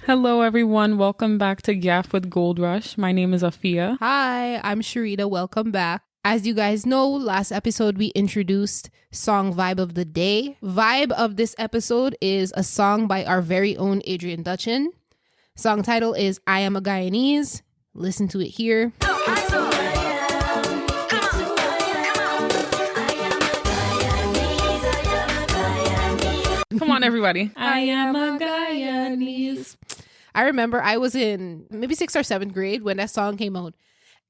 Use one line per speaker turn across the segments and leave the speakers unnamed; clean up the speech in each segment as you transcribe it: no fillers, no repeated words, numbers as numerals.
Hello, everyone. Welcome back to GYaff with G.O.L.D.R.U.S.H. My name is Afia.
Hi, I'm Sherida. Welcome back. As you guys know, last episode we introduced song Vibe of the Day. Vibe of this episode is a song by our very own Adrian Dutchin. Song title is I Am a Guyanese. Listen to it here.
Come on, everybody.
I am a Guyanese. I remember I was in maybe 6th or 7th grade when that song came out.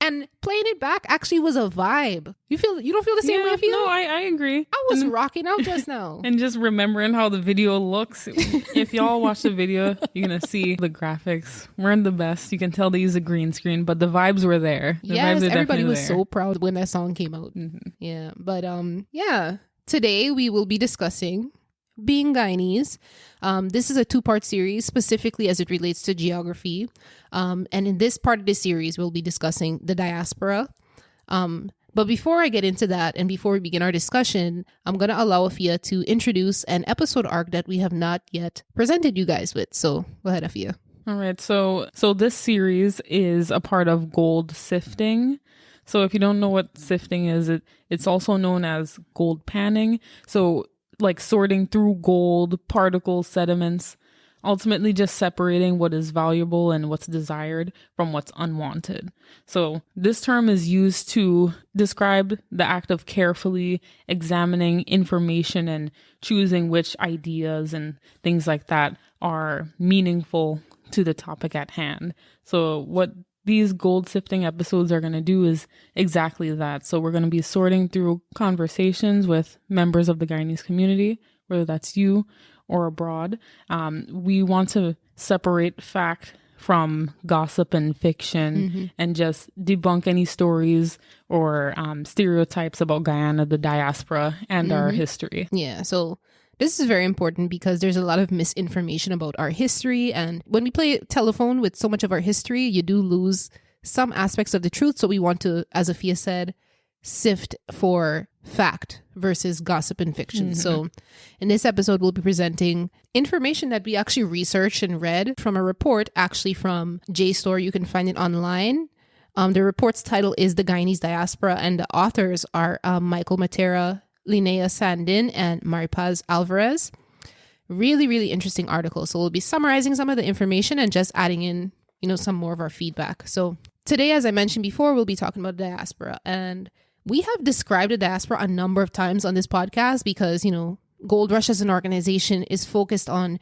And playing it back actually was a vibe. You don't feel the same way I feel?
No, I agree.
I was rocking out just now.
And just remembering how the video looks. If y'all watch the video, you're going to see the graphics weren't the best. You can tell they use a green screen, but the vibes were there.
Yes, everybody was so proud when that song came out. Mm-hmm. Yeah, but today we will be discussing being Guyanese. This is a 2-part series specifically as it relates to geography. And in this part of the series, we'll be discussing the diaspora. But before I get into that and before we begin our discussion, I'm going to allow Afia to introduce an episode arc that we have not yet presented you guys with. So go ahead, Afia.
All right. So this series is a part of gold sifting. So if you don't know what sifting is, it's also known as gold panning. So like sorting through gold, particles, sediments, ultimately just separating what is valuable and what's desired from what's unwanted. So this term is used to describe the act of carefully examining information and choosing which ideas and things like that are meaningful to the topic at hand. So what these gold sifting episodes are going to do is exactly that. So we're going to be sorting through conversations with members of the Guyanese community, whether that's you or abroad. We want to separate fact from gossip and fiction and just debunk any stories or stereotypes about Guyana, the diaspora, and our history.
Yeah, so this is very important because there's a lot of misinformation about our history. And when we play telephone with so much of our history, you do lose some aspects of the truth. So we want to, as Afia said, sift for fact versus gossip and fiction. So in this episode, we'll be presenting information that we actually researched and read from a report actually from GYaff. You can find it online. The report's title is The Guyanese Diaspora, and the authors are Michael Matera, Linnea Sandin, and Maripaz Alvarez. Really, really interesting article. So we'll be summarizing some of the information and just adding in, some more of our feedback. So today, as I mentioned before, we'll be talking about diaspora. And we have described the diaspora a number of times on this podcast because, G.O.L.D.R.U.S.H. as an organization is focused on,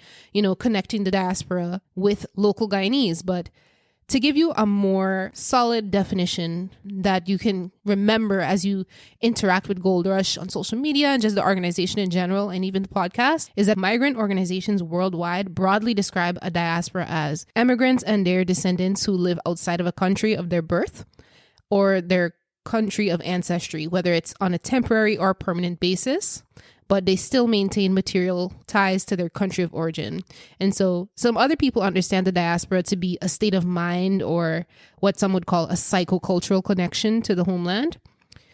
connecting the diaspora with local Guyanese. But to give you a more solid definition that you can remember as you interact with G.O.L.D.R.U.S.H. on social media and just the organization in general and even the podcast, is that migrant organizations worldwide broadly describe a diaspora as immigrants and their descendants who live outside of a country of their birth or their country of ancestry, whether it's on a temporary or permanent basis, but they still maintain material ties to their country of origin. And so some other people understand the diaspora to be a state of mind or what some would call a psychocultural connection to the homeland.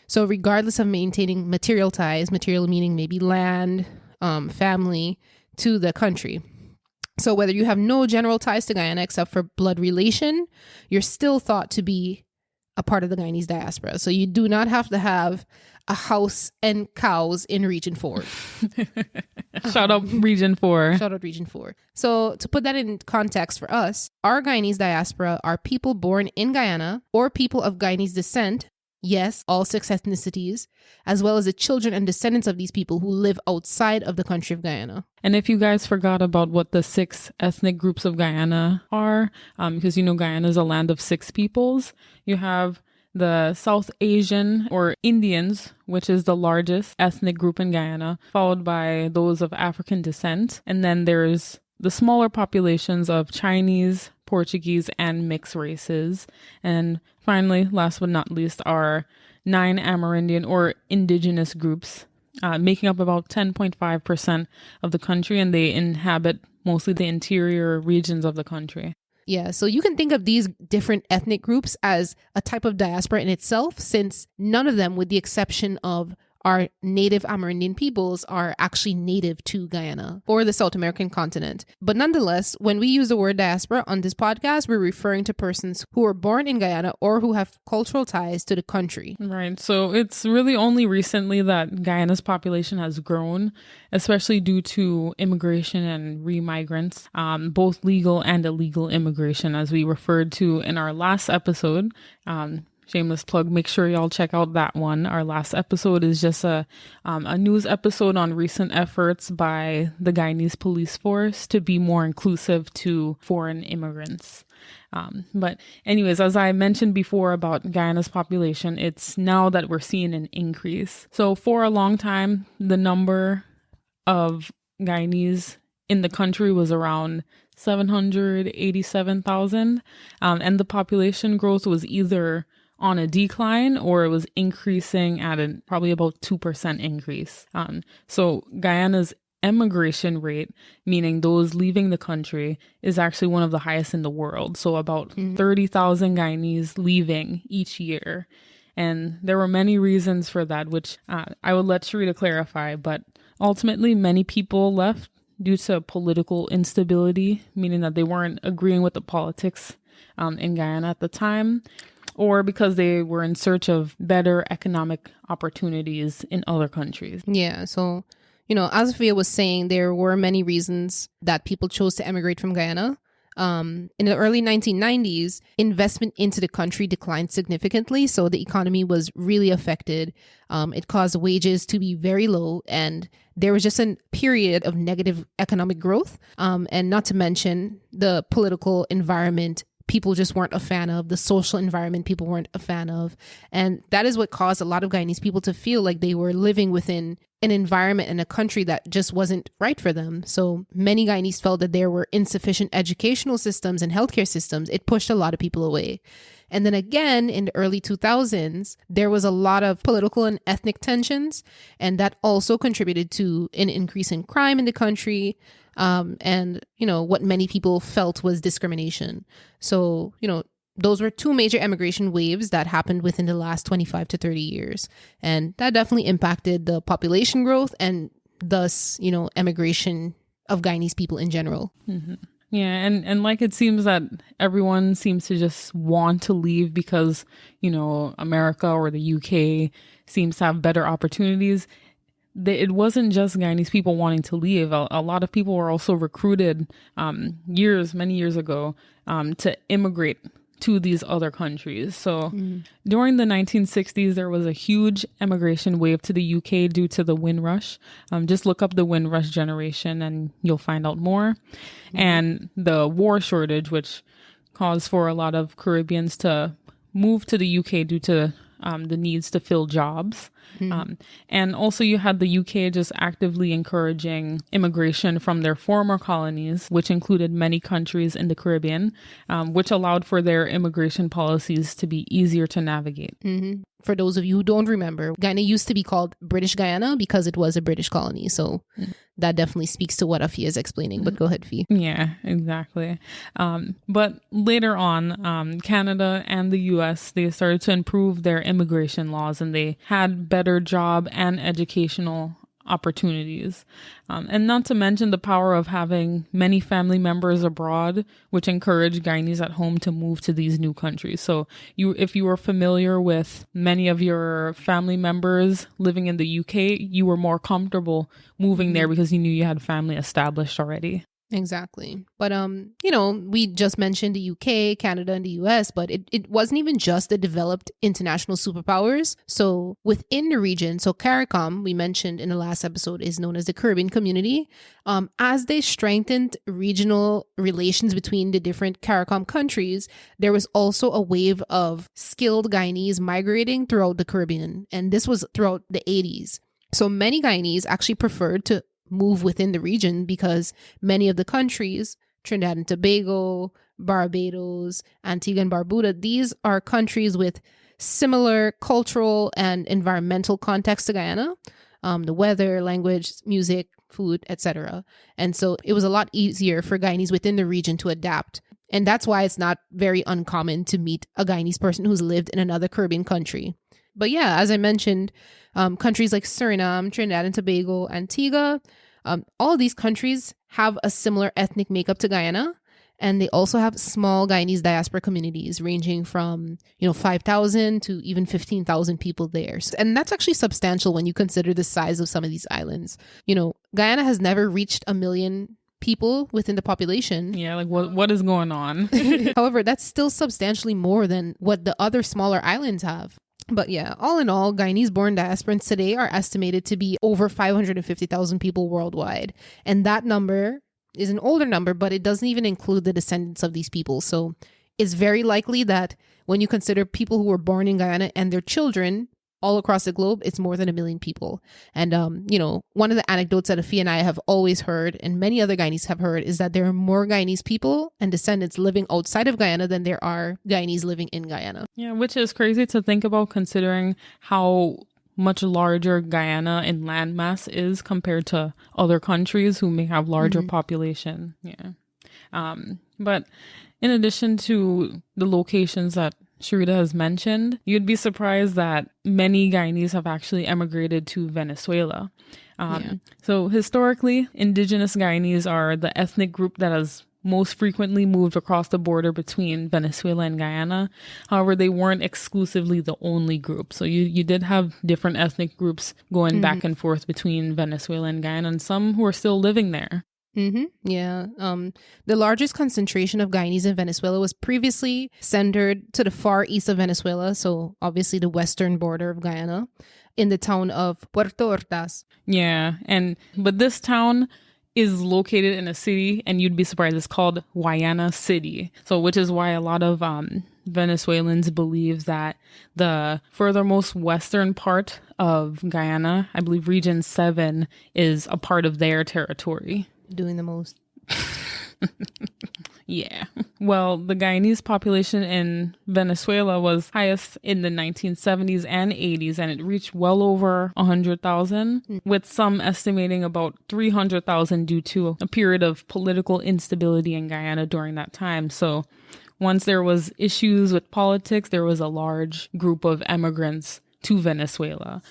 So regardless of maintaining material ties, material meaning maybe land, family, to the country. So whether you have no general ties to Guyana except for blood relation, you're still thought to be a part of the Guyanese diaspora. So you do not have to have a house and cows in Region 4.
Shout out Region 4.
Shout out Region 4. So to put that in context for us, our Guyanese diaspora are people born in Guyana or people of Guyanese descent. Yes, all 6 ethnicities, as well as the children and descendants of these people who live outside of the country of Guyana.
And if you guys forgot about what the 6 ethnic groups of Guyana are, because Guyana is a land of 6 peoples, you have the South Asian or Indians, which is the largest ethnic group in Guyana, followed by those of African descent. And then there's the smaller populations of Chinese, Portuguese, and mixed races. And finally, last but not least, are 9 Amerindian or indigenous groups, making up about 10.5% of the country, and they inhabit mostly the interior regions of the country.
Yeah, so you can think of these different ethnic groups as a type of diaspora in itself, since none of them, with the exception of our native Amerindian peoples are actually native to Guyana or the South American continent. But nonetheless, when we use the word diaspora on this podcast, we're referring to persons who are born in Guyana or who have cultural ties to the country.
Right. So it's really only recently that Guyana's population has grown, especially due to immigration and remigrants, both legal and illegal immigration, as we referred to in our last episode. Shameless plug, make sure y'all check out that one. Our last episode is just a news episode on recent efforts by the Guyanese police force to be more inclusive to foreign immigrants. But anyways, as I mentioned before about Guyana's population, it's now that we're seeing an increase. So for a long time, the number of Guyanese in the country was around 787,000, and the population growth was either on a decline or it was increasing at probably about 2% increase. So Guyana's emigration rate, meaning those leaving the country, is actually one of the highest in the world. So about 30,000 Guyanese leaving each year. And there were many reasons for that, which I would let Sherida clarify, but ultimately many people left due to political instability, meaning that they weren't agreeing with the politics in Guyana at the time, or because they were in search of better economic opportunities in other countries.
Yeah, so, as Afia was saying, there were many reasons that people chose to emigrate from Guyana. In the early 1990s, investment into the country declined significantly, so the economy was really affected. It caused wages to be very low, and there was just a period of negative economic growth, and not to mention the political environment people just weren't a fan of, the social environment people weren't a fan of. And that is what caused a lot of Guyanese people to feel like they were living within an environment in a country that just wasn't right for them. So many Guyanese felt that there were insufficient educational systems and healthcare systems. It pushed a lot of people away. And then again, in the early 2000s, there was a lot of political and ethnic tensions, and that also contributed to an increase in crime in the country. And what many people felt was discrimination. So, those were two major emigration waves that happened within the last 25 to 30 years. And that definitely impacted the population growth and thus, emigration of Guyanese people in general.
Mm-hmm. Yeah, and like it seems that everyone seems to just want to leave because, America or the UK seems to have better opportunities. It wasn't just Guyanese people wanting to leave. A lot of people were also recruited many years ago to immigrate to these other countries. So during the 1960s, there was a huge emigration wave to the UK due to the Windrush. Just look up the Windrush generation and you'll find out more. And the war shortage, which caused for a lot of Caribbeans to move to the UK due to the needs to fill jobs. And also you had the UK just actively encouraging immigration from their former colonies, which included many countries in the Caribbean, which allowed for their immigration policies to be easier to navigate.
For those of you who don't remember, Guyana used to be called British Guyana because it was a British colony. So that definitely speaks to what Afia is explaining. But go ahead, Fee.
Yeah, exactly. But later on, Canada and the US, they started to improve their immigration laws and they had better job and educational opportunities. And not to mention the power of having many family members abroad, which encouraged Guyanese at home to move to these new countries. So if you were familiar with many of your family members living in the UK, you were more comfortable moving there because you knew you had family established already.
Exactly. But, we just mentioned the UK, Canada, and the US, but it wasn't even just the developed international superpowers. So within the region, so CARICOM, we mentioned in the last episode, is known as the Caribbean Community. As they strengthened regional relations between the different CARICOM countries, there was also a wave of skilled Guyanese migrating throughout the Caribbean. And this was throughout the 80s. So many Guyanese actually preferred to move within the region because many of the countries, Trinidad and Tobago, Barbados, Antigua and Barbuda, these are countries with similar cultural and environmental context to Guyana, the weather, language, music, food, etc. And so it was a lot easier for Guyanese within the region to adapt. And that's why it's not very uncommon to meet a Guyanese person who's lived in another Caribbean country. But yeah, as I mentioned, countries like Suriname, Trinidad and Tobago, Antigua, all of these countries have a similar ethnic makeup to Guyana. And they also have small Guyanese diaspora communities ranging from, 5,000 to even 15,000 people there. And that's actually substantial when you consider the size of some of these islands. Guyana has never reached 1 million people within the population.
Yeah, like what is going on?
However, that's still substantially more than what the other smaller islands have. But yeah, all in all, Guyanese-born diasporans today are estimated to be over 550,000 people worldwide. And that number is an older number, but it doesn't even include the descendants of these people. So it's very likely that when you consider people who were born in Guyana and their children all across the globe, it's more than 1 million people. And, one of the anecdotes that Afia and I have always heard, and many other Guyanese have heard, is that there are more Guyanese people and descendants living outside of Guyana than there are Guyanese living in Guyana.
Yeah, which is crazy to think about considering how much larger Guyana in landmass is compared to other countries who may have larger population. Yeah. But in addition to the locations that Sherida has mentioned, you'd be surprised that many Guyanese have actually emigrated to Venezuela. So historically, indigenous Guyanese are the ethnic group that has most frequently moved across the border between Venezuela and Guyana. However, they weren't exclusively the only group. So you did have different ethnic groups going back and forth between Venezuela and Guyana, and some who are still living there.
Yeah. The largest concentration of Guyanese in Venezuela was previously centered to the far east of Venezuela, so obviously the western border of Guyana, in the town of Puerto Ordaz.
Yeah, but this town is located in a city, and you'd be surprised, it's called Guayana City. So which is why a lot of Venezuelans believe that the furthermost western part of Guyana, I believe region 7, is a part of their territory.
Doing the most.
Yeah. Well, the Guyanese population in Venezuela was highest in the 1970s and 80s, and it reached well over 100,000, with some estimating about 300,000 due to a period of political instability in Guyana during that time. So once there was issues with politics, there was a large group of immigrants to Venezuela.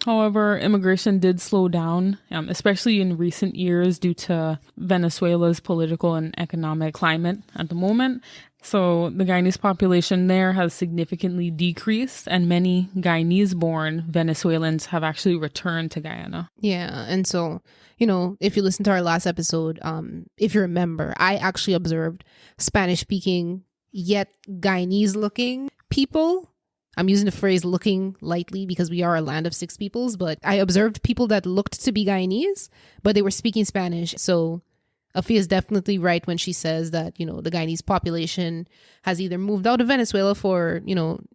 However, immigration did slow down, especially in recent years due to Venezuela's political and economic climate at the moment. So the Guyanese population there has significantly decreased, and many Guyanese-born Venezuelans have actually returned to Guyana.
Yeah, and so, if you listen to our last episode, if you remember, I actually observed Spanish-speaking yet Guyanese-looking people. I'm using the phrase looking lightly because we are a land of 6 peoples, but I observed people that looked to be Guyanese, but they were speaking Spanish. So Afia is definitely right when she says that, the Guyanese population has either moved out of Venezuela for,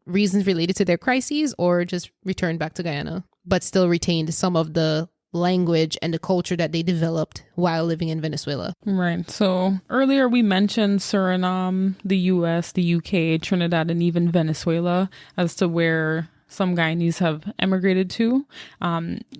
reasons related to their crises, or just returned back to Guyana, but still retained some of the language and the culture that they developed while living in Venezuela.
Right. So earlier we mentioned Suriname, the US, the UK, Trinidad, and even Venezuela as to where some Guyanese have emigrated to.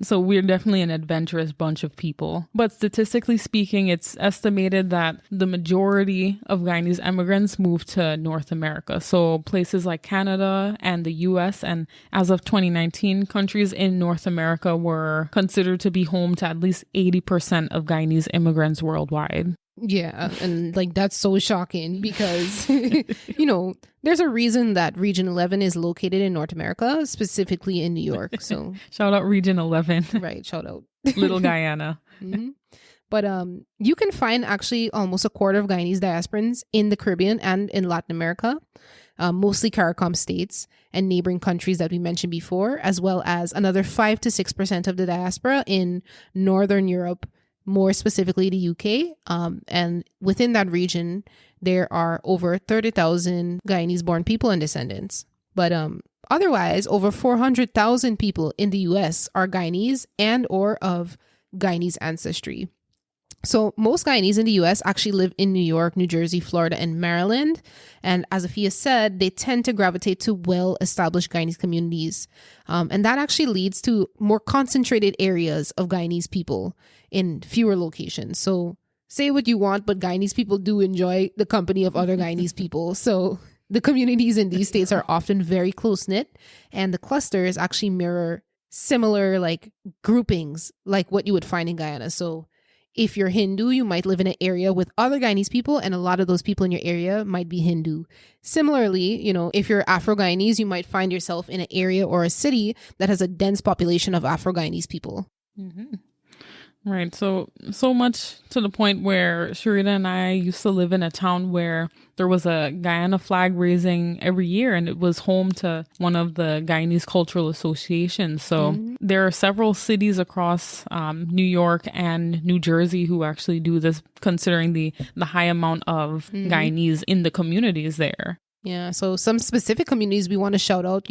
So we're definitely an adventurous bunch of people. But statistically speaking, it's estimated that the majority of Guyanese immigrants moved to North America. So places like Canada and the US, and as of 2019, countries in North America were considered to be home to at least 80% of Guyanese immigrants worldwide.
Yeah, and that's so shocking because, there's a reason that Region 11 is located in North America, specifically in New York. So
shout out Region 11.
Right, shout out.
Little Guyana.
But you can find actually almost a quarter of Guyanese diasporans in the Caribbean and in Latin America, mostly CARICOM states and neighboring countries that we mentioned before, as well as another 5 to 6% of the diaspora in Northern Europe, more specifically the UK. And within that region, there are over 30,000 Guyanese-born people and descendants. But otherwise, over 400,000 people in the US are Guyanese and or of Guyanese ancestry. So most Guyanese in the US actually live in New York, New Jersey, Florida, and Maryland. And as Afia said, they tend to gravitate to well-established Guyanese communities. And that actually leads to more concentrated areas of Guyanese people in fewer locations. So say what you want, but Guyanese people do enjoy the company of other Guyanese people. So The communities in these states are often very close-knit, and the clusters actually mirror similar like groupings like what you would find in Guyana. So if you're Hindu, you might live in an area with other Guyanese people, and a lot of those people in your area might be Hindu. Similarly, if you're Afro-Guyanese, you might find yourself in an area or a city that has a dense population of Afro-Guyanese people.
Mm-hmm. Right. So much to the point where Sherida and I used to live in a town where there was a Guyana flag raising every year, and it was home to one of the Guyanese cultural associations. So there are several cities across New York and New Jersey who actually do this, considering the high amount of Guyanese in the communities there.
Yeah. So some specific communities we want to shout out,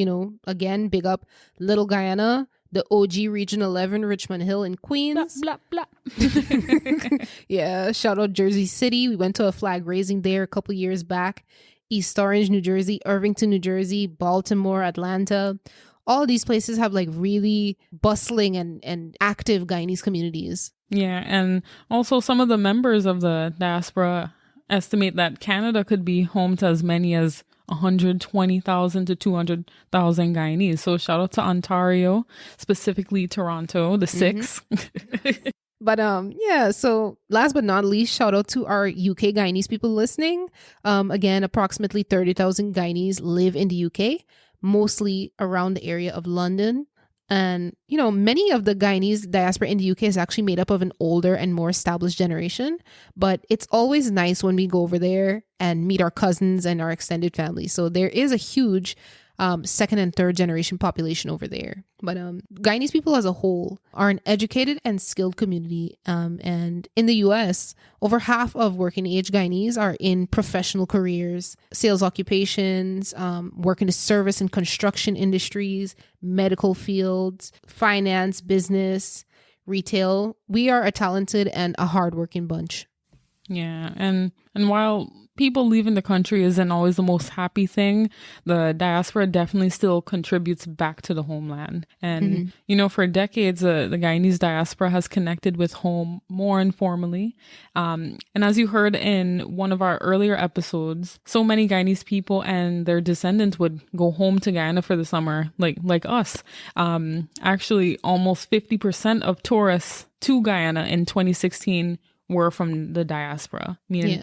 again, big up Little Guyana, the OG Region 11, Richmond Hill in Queens.
Blah, blah, blah.
Yeah, shout out Jersey City. We went to a flag raising there a couple years back. East Orange, New Jersey, Irvington, New Jersey, Baltimore, Atlanta. All these places have like really bustling and active Guyanese communities.
Yeah, and also some of the members of the diaspora estimate that Canada could be home to as many as 120,000 to 200,000 Guyanese. So shout out to Ontario, specifically Toronto, the six.
But yeah, so last but not least, shout out to our UK Guyanese people listening. Again, approximately 30,000 Guyanese live in the UK, mostly around the area of London. And, many of the Guyanese diaspora in the UK is actually made up of an older and more established generation. But it's always nice when we go over there and meet our cousins and our extended family. So there is a huge second and third generation population over there. But Guyanese people as a whole are an educated and skilled community. And in the US, over half of working age Guyanese are in professional careers, sales occupations, work in the service and construction industries, medical fields, finance, business, retail. We are a talented and a hardworking bunch.
Yeah. And while people leaving the country isn't always the most happy thing, the diaspora definitely still contributes back to the homeland. And, for decades, the Guyanese diaspora has connected with home more informally. And as you heard in one of our earlier episodes, so many Guyanese people and their descendants would go home to Guyana for the summer, like us. Actually, almost 50% of tourists to Guyana in 2016 were from the diaspora, meaning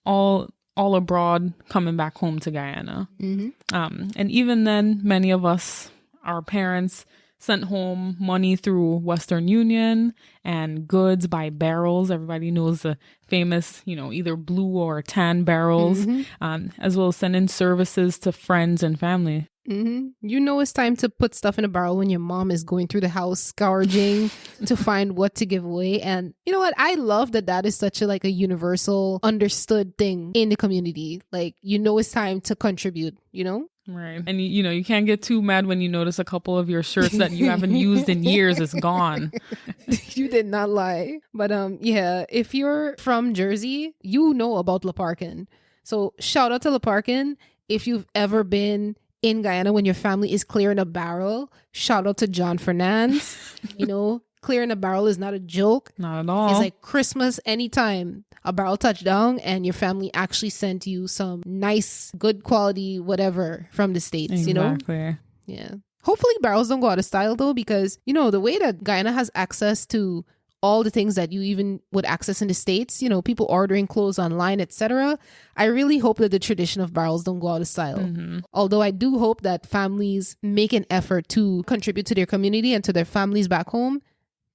all abroad coming back home to Guyana. And even then, many of us, our parents, sent home money through Western Union and goods by barrels. Everybody knows the famous, either blue or tan barrels, as well as sending services to friends and family.
It's time to put stuff in a barrel when your mom is going through the house scourging to find what to give away. And you know what? I love that is such a universal understood thing in the community. It's time to contribute,
Right. And you can't get too mad when you notice a couple of your shirts that you haven't used in years is gone.
You did not lie. But yeah, if you're from Jersey, you know about Leparkin. So shout out to Leparkin. If you've ever been in Guyana when your family is clearing a barrel, shout out to John Fernandez. Clearing a barrel is not a joke.
Not at all.
It's like Christmas anytime a barrel touched down and your family actually sent you some nice, good quality, whatever from the States,
Exactly.
Yeah. Hopefully barrels don't go out of style though, because, the way that Guyana has access to all the things that you even would access in the States, people ordering clothes online, etc. I really hope that the tradition of barrels don't go out of style. Although I do hope that families make an effort to contribute to their community and to their families back home.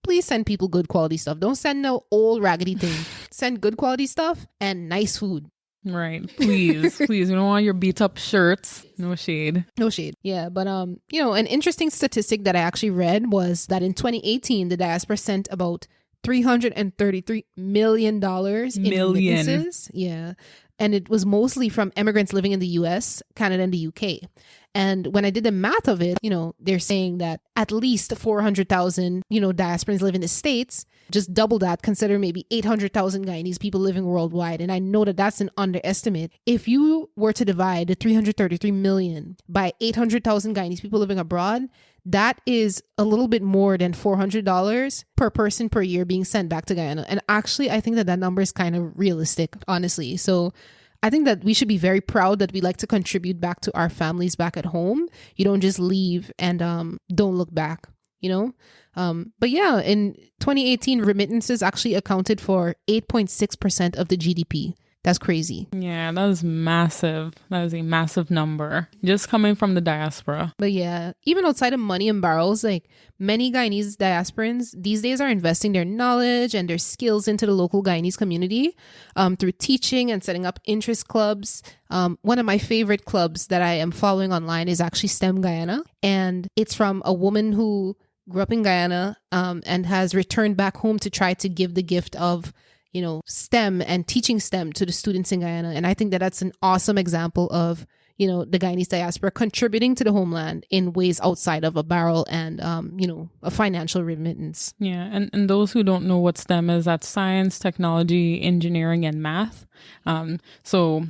Please send people good quality stuff. Don't send no old raggedy thing. Send good quality stuff and nice food.
Right. Please. Please. We don't want your beat up shirts. No shade.
No shade. Yeah. But, an interesting statistic that I actually read was that in 2018, the diaspora sent about $333 million in remittances. Yeah. And it was mostly from immigrants living in the US, Canada, and the UK. And when I did the math of it, they're saying that at least 400,000, diasporans live in the States. Just double that, consider maybe 800,000 Guyanese people living worldwide. And I know that that's an underestimate. If you were to divide the 333 million by 800,000 Guyanese people living abroad, that is a little bit more than $400 per person per year being sent back to Guyana. And actually, I think that number is kind of realistic, honestly. So I think that we should be very proud that we like to contribute back to our families back at home. You don't just leave and don't look back, you know? But yeah, in 2018, remittances actually accounted for 8.6% of the GDP. That's crazy.
Yeah, that is massive. That is a massive number just coming from the diaspora.
But yeah, even outside of money and barrels, like many Guyanese diasporans these days are investing their knowledge and their skills into the local Guyanese community through teaching and setting up interest clubs. One of my favorite clubs that I am following online is actually STEM Guyana. And it's from a woman who grew up in Guyana and has returned back home to try to give the gift of STEM and teaching STEM to the students in Guyana. And I think that that's an awesome example of, the Guyanese diaspora contributing to the homeland in ways outside of a barrel and, a financial remittance.
Yeah. And those who don't know what STEM is, that's science, technology, engineering, and math. So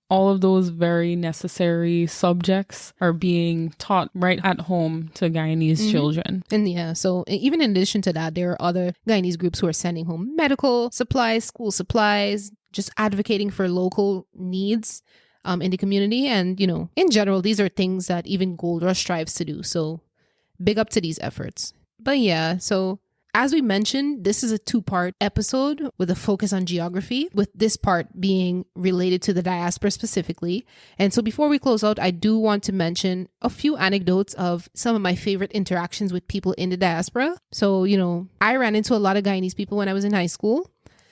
all of those very necessary subjects are being taught right at home to Guyanese children.
And yeah, so even in addition to that, there are other Guyanese groups who are sending home medical supplies, school supplies, just advocating for local needs in the community. And, in general, these are things that even G.O.L.D.R.U.S.H strives to do. So big up to these efforts. But yeah, so as we mentioned, this is a 2-part episode with a focus on geography, with this part being related to the diaspora specifically. And so before we close out, I do want to mention a few anecdotes of some of my favorite interactions with people in the diaspora. So, I ran into a lot of Guyanese people when I was in high school.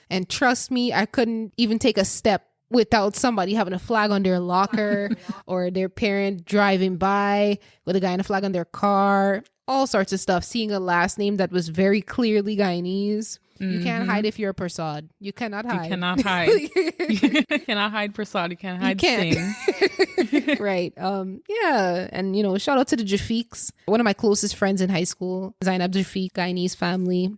And trust me, I couldn't even take a step without somebody having a flag on their locker or their parent driving by with a Guyana flag on their car. All sorts of stuff. Seeing a last name that was very clearly Guyanese. You can't hide if you're a Persad. You cannot hide.
You cannot hide. You cannot hide Persad. You can't hide Singh.
Right. Yeah. And, shout out to the Jafiks. One of my closest friends in high school, Zainab Jafik, Guyanese family.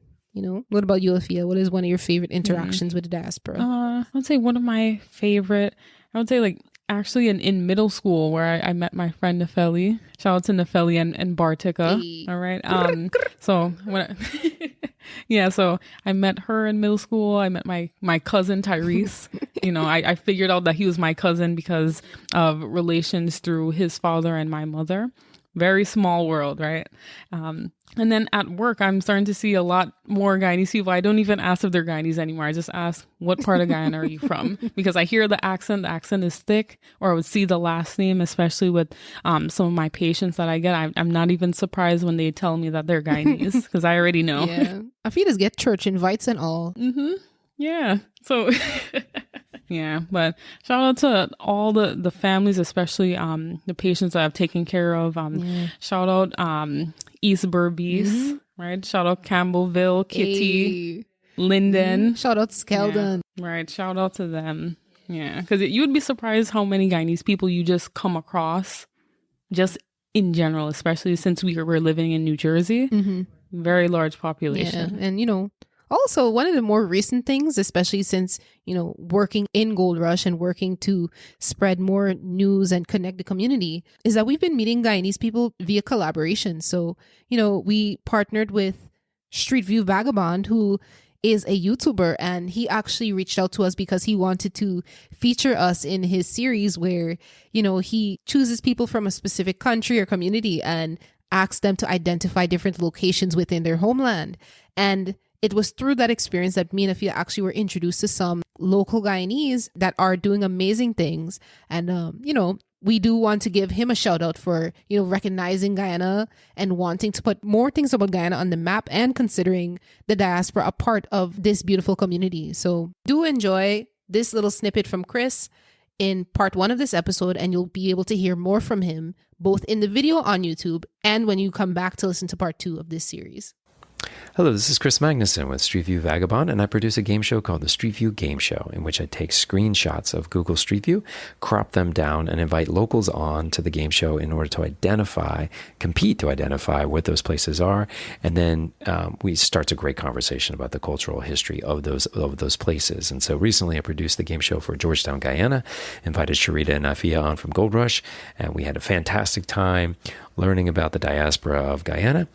What about you, Afia? What is one of your favorite interactions with the diaspora?
I would say one of my favorite, actually in middle school where I met my friend Nefeli. Shout out to Nefeli and Bartika. Hey. All right. So so I met her in middle school. I met my cousin Tyrese. I figured out that he was my cousin because of relations through his father and my mother. Very small world, right? And then at work, I'm starting to see a lot more Guyanese people. I don't even ask if they're Guyanese anymore. I just ask, what part of Guyana are you from? Because I hear the accent is thick, or I would see the last name, especially with some of my patients that I get. I'm not even surprised when they tell me that they're Guyanese, because I already know.
Yeah. Afidas get church invites and all.
Yeah. So... Yeah, but shout out to all the families, especially the patients that I've taken care of. Shout out East Berbice, right? Shout out Campbellville, Kitty, Linden.
Shout out Skeldon.
Yeah, right, shout out to them. Yeah, because you'd be surprised how many Guyanese people you just come across, just in general, especially since we were living in New Jersey. Very large population.
Yeah, and also, one of the more recent things, especially since, working in G.O.L.D.R.U.S.H and working to spread more news and connect the community, is that we've been meeting Guyanese people via collaboration. So, we partnered with Street View Vagabond, who is a YouTuber, and he actually reached out to us because he wanted to feature us in his series where, he chooses people from a specific country or community and asks them to identify different locations within their homeland. And it was through that experience that me and Afia actually were introduced to some local Guyanese that are doing amazing things. And, we do want to give him a shout out for, recognizing Guyana and wanting to put more things about Guyana on the map and considering the diaspora a part of this beautiful community. So do enjoy this little snippet from Chris in part 1 of this episode, and you'll be able to hear more from him both in the video on YouTube and when you come back to listen to part 2 of this series.
Hello, this is Chris Magnuson with Street View Vagabond, and I produce a game show called the Street View Game Show, in which I take screenshots of Google Street View, crop them down, and invite locals on to the game show in order to compete to identify what those places are, and then we start a great conversation about the cultural history of those places. And so recently I produced the game show for Georgetown, Guyana, invited Sherida and Afia on from G.O.L.D.R.U.S.H, and we had a fantastic time. learning about the diaspora of Guyana.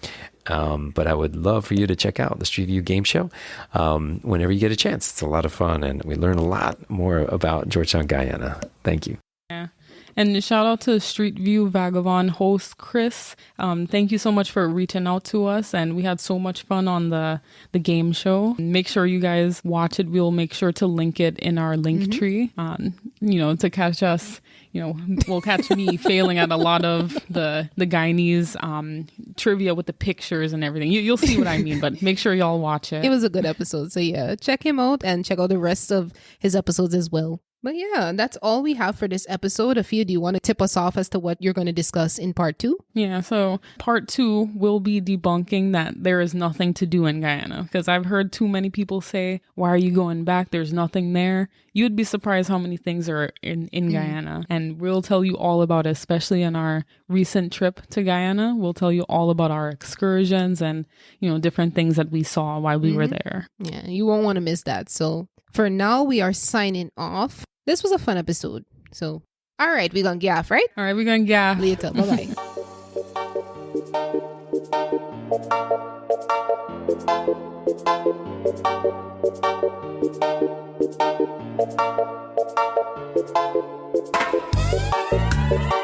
But I would love for you to check out the Street View Game Show whenever you get a chance. It's a lot of fun, and we learn a lot more about Georgetown, Guyana. Thank you.
Yeah. And shout out to Street View Vagabond host Chris. Thank you so much for reaching out to us, and we had so much fun on the game show. Make sure you guys watch it. We'll make sure to link it in our link tree. To catch us. We'll catch me failing at a lot of the Guyanese trivia with the pictures and everything. You'll see what I mean, but make sure y'all watch it.
It was a good episode. So yeah, check him out and check out the rest of his episodes as well. But yeah, that's all we have for this episode. Afia, do you want to tip us off as to what you're going to discuss in part 2?
Yeah, so part 2 will be debunking that there is nothing to do in Guyana. Because I've heard too many people say, why are you going back? There's nothing there. You'd be surprised how many things are in Guyana. And we'll tell you all about it, especially on our recent trip to Guyana. We'll tell you all about our excursions and, different things that we saw while we were there.
Yeah, you won't want to miss that. So for now, we are signing off. This was a fun episode. So, all right, we're going to GYaff, right?
All right, we're going to GYaff.
Later. Bye-bye.